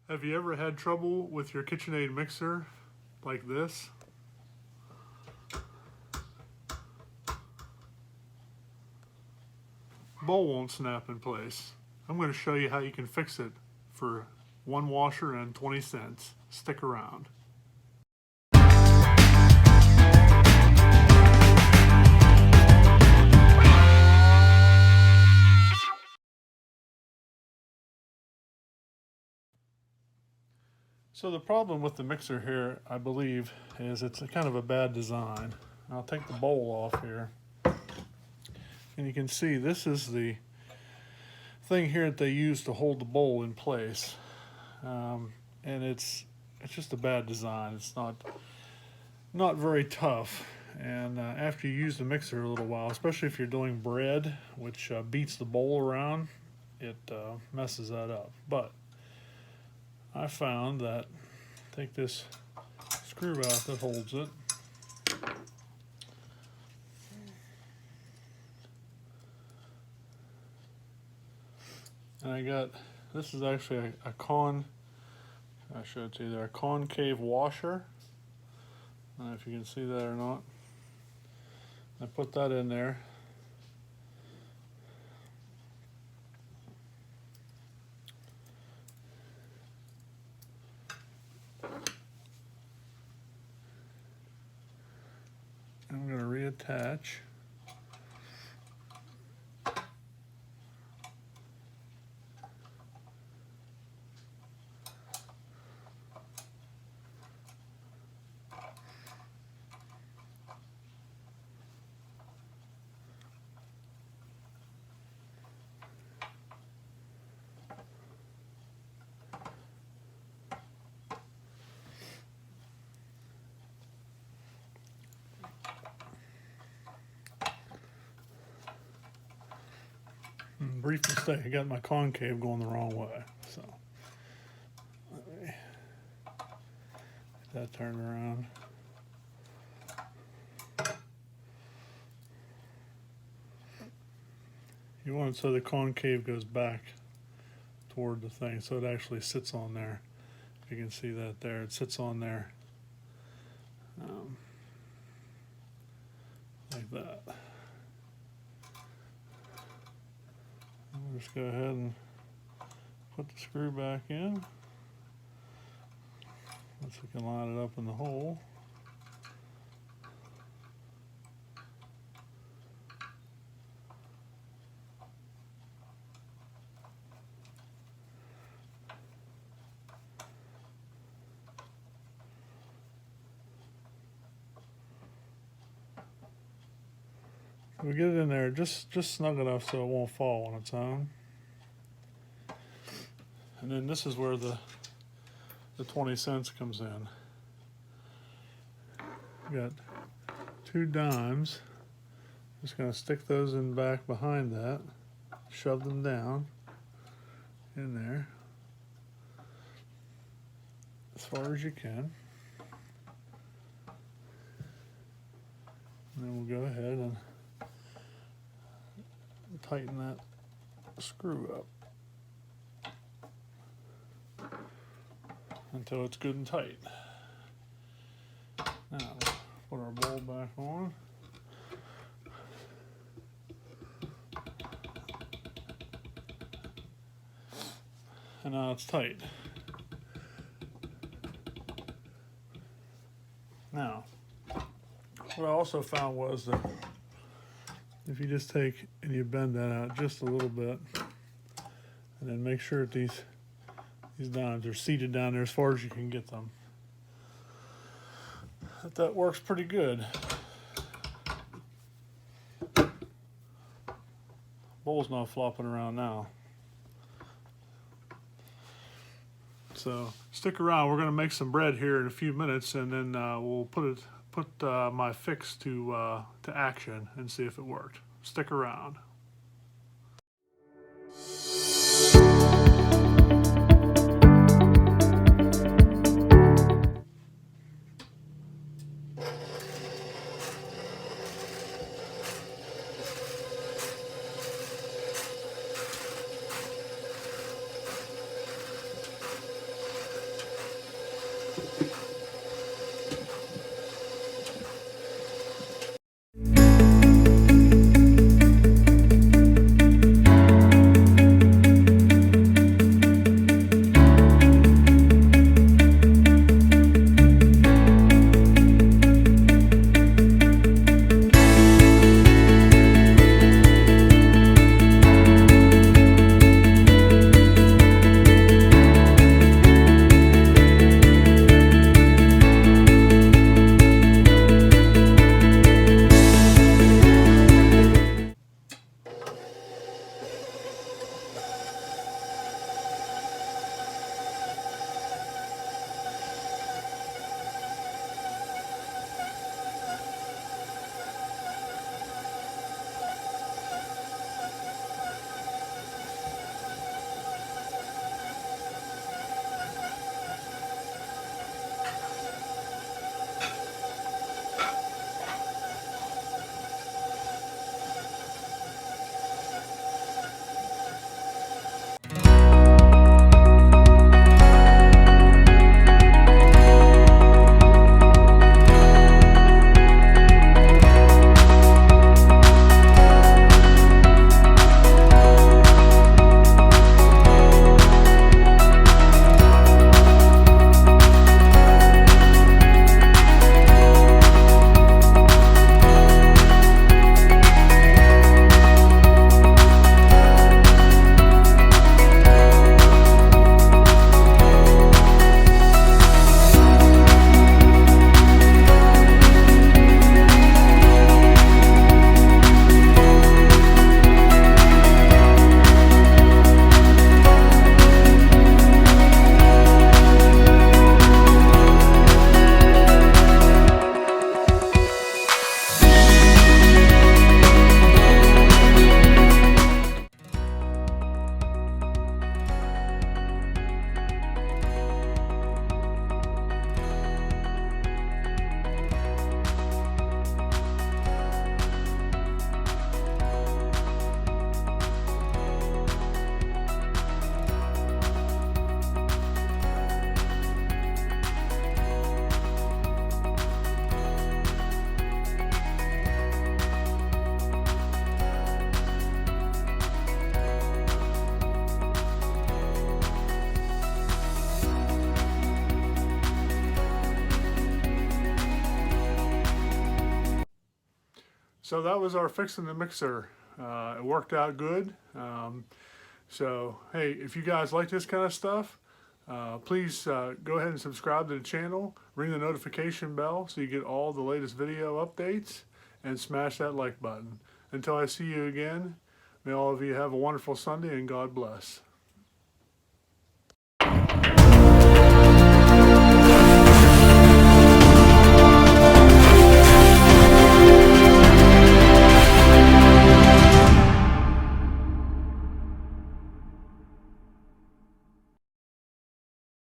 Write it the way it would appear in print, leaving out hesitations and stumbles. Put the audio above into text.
Have you ever had trouble with your Kitchenaid mixer like this? Bowl won't snap in place. I'm going to show you how you can fix it for one washer and 20 cents. Stick around. So the problem with the mixer here, I believe, is it's a kind of a bad design. I'll take the bowl off here. And you can see this is the thing here that they use to hold the bowl in place. And it's just a bad design. It's not very tough. And after you use the mixer a little while, especially if you're doing bread, which beats the bowl around, it messes that up. But I found that, take this screw out that holds it, and I got, this is actually a I showed it to you there, a concave washer. I don't know if you can see that or not. I put that in there. I'm going to reattach. Brief mistake, I got my concave going the wrong way. So let me get that turned around. You want it so the concave goes back toward the thing, so it actually sits on there. You can see that there, it sits on there like that. I'll just go ahead and put the screw back in. Once we can line it up in the hole. We get it in there just snug enough so it won't fall on its own. And then this is where the 20 cents comes in. We got 2 dimes. Just gonna stick those in back behind that, shove them down in there as far as you can. And then we'll go ahead and tighten that screw up until it's good and tight. Now, put our bowl back on. And now it's tight. Now, what I also found was that if you just take and you bend that out just a little bit, and then make sure that these dimes are seated down there as far as you can get them, that works pretty good. Bowl's not flopping around now. So stick around. We're going to make some bread here in a few minutes, and then we'll put my fix to action and see if it worked. Stick around. So that was our fixing the mixer. It worked out good. So hey, if you guys like this kind of stuff, please go ahead and subscribe to the channel, ring the notification bell so you get all the latest video updates, and smash that like button. Until I see you again, may all of you have a wonderful Sunday and God bless.